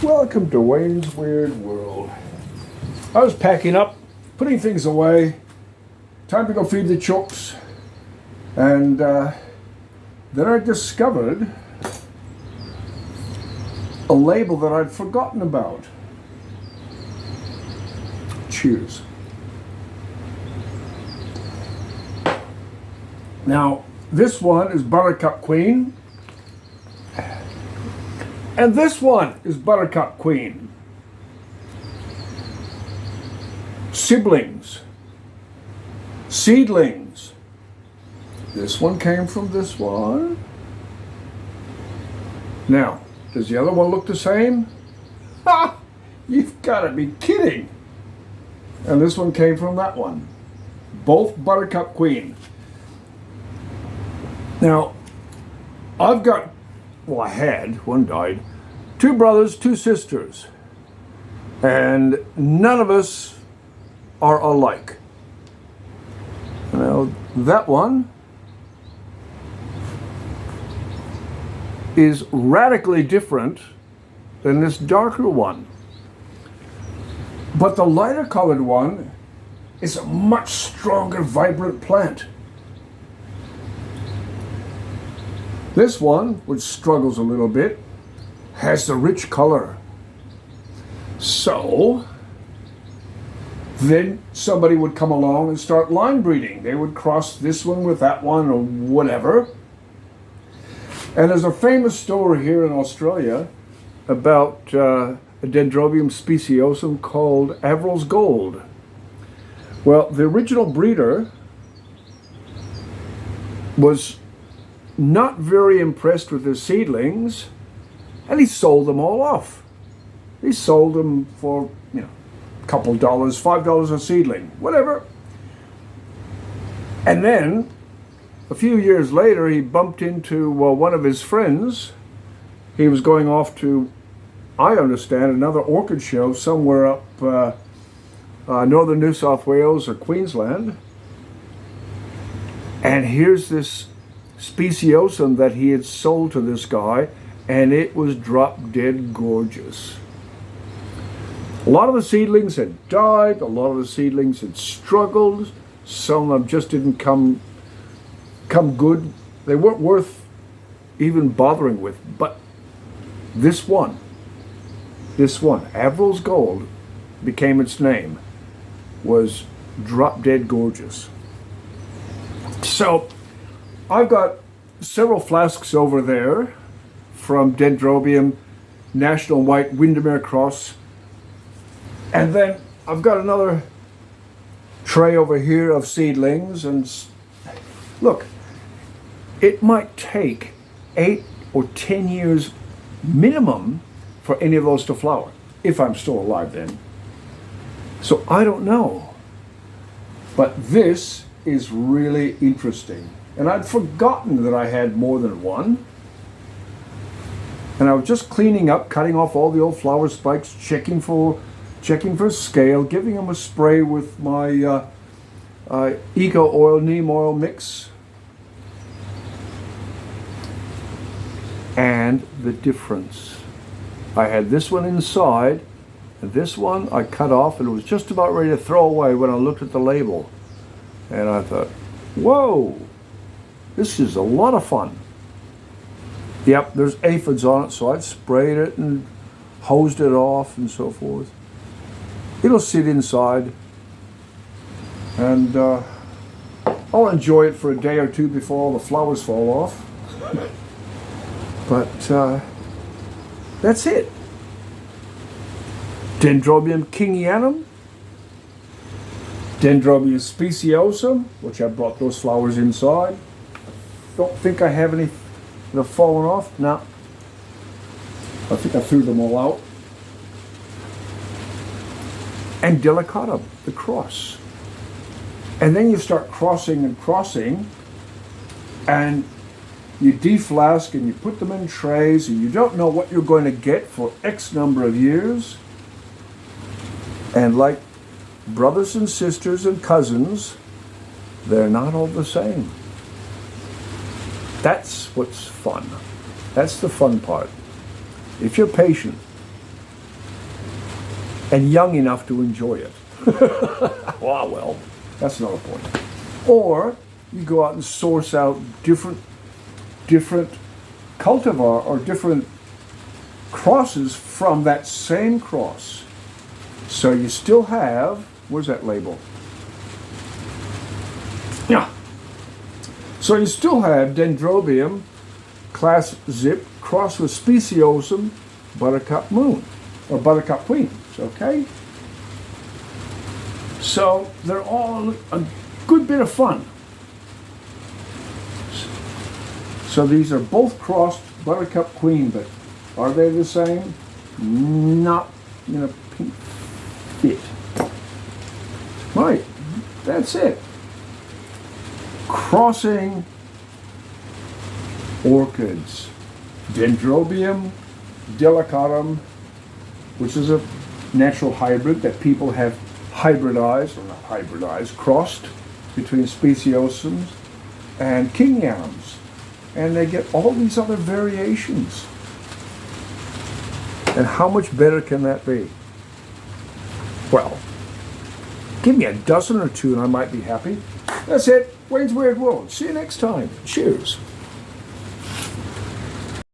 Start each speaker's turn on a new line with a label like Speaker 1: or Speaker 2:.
Speaker 1: Welcome to Wayne's Weird World. I was packing up, putting things away, time to go feed the chooks, and then I discovered a label that I'd forgotten about. Cheers. Now, this one is Buttercup Queen, and this one is Buttercup Queen. Siblings. Seedlings. This one came from this one. Now, does the other one look the same? Ha! You've got to be kidding. And this one came from that one. Both Buttercup Queen. Now, I've got, well, I had, one died, 2 brothers, 2 sisters, and none of us are alike. Now, that one is radically different than this darker one. But the lighter colored one is a much stronger, vibrant plant. This one, which struggles a little bit, has the rich color. So, then somebody would come along and start line breeding. They would cross this one with that one or whatever. And there's a famous story here in Australia about a Dendrobium speciosum called Averil's Gold. Well, the original breeder was not very impressed with his seedlings, and he sold them all off. He sold them for, a couple dollars, $5 a seedling, whatever. And then, a few years later, he bumped into one of his friends. He was going off to, I understand, another orchid show somewhere up northern New South Wales or Queensland. And here's this speciosum that he had sold to this guy, and it was drop dead gorgeous. A lot of the seedlings had died, a lot of the seedlings had struggled, some of them just didn't come good. They weren't worth even bothering with, but this one, Averil's Gold became its name, was drop dead gorgeous. So I've got several flasks over there from Dendrobium, National White, Windermere Cross. And then I've got another tray over here of seedlings. And look, it might take 8 or 10 years minimum for any of those to flower, if I'm still alive then. So I don't know. But this is really interesting. And I'd forgotten that I had more than one. And I was just cleaning up, cutting off all the old flower spikes, checking for scale, giving them a spray with my Eco Oil, neem oil mix. And the difference. I had this one inside, and this one I cut off, and it was just about ready to throw away when I looked at the label. And I thought, whoa, this is a lot of fun. Yep, there's aphids on it, so I'd sprayed it and hosed it off and so forth. It'll sit inside, and I'll enjoy it for a day or two before all the flowers fall off. But that's it. Dendrobium kingianum, Dendrobium speciosum, which I brought those flowers inside. Don't think I have any that have fallen off. No. I think I threw them all out. And delicatum, the cross. And then you start crossing and crossing, and you deflask and you put them in trays, and you don't know what you're going to get for X number of years. And like brothers and sisters and cousins, they're not all the same. That's what's fun. That's the fun part. If you're patient and young enough to enjoy it. Well, that's not a point. Or you go out and source out different cultivar or different crosses from that same cross. So you still have, where's that label? Yeah. So you still have Dendrobium, class Zip, crossed with speciosum, Buttercup Moon, or Buttercup Queen, okay? So they're all a good bit of fun. So these are both crossed Buttercup Queen, but are they the same? Not in a pink fit. Right, that's it. Crossing orchids. Dendrobium delicatum, which is a natural hybrid that people have hybridized, or not hybridized, crossed between speciosums and kingianums. And they get all these other variations. And how much better can that be? Well, give me a dozen or two and I might be happy. That's it. Wayne's Weird World. See you next time. Cheers.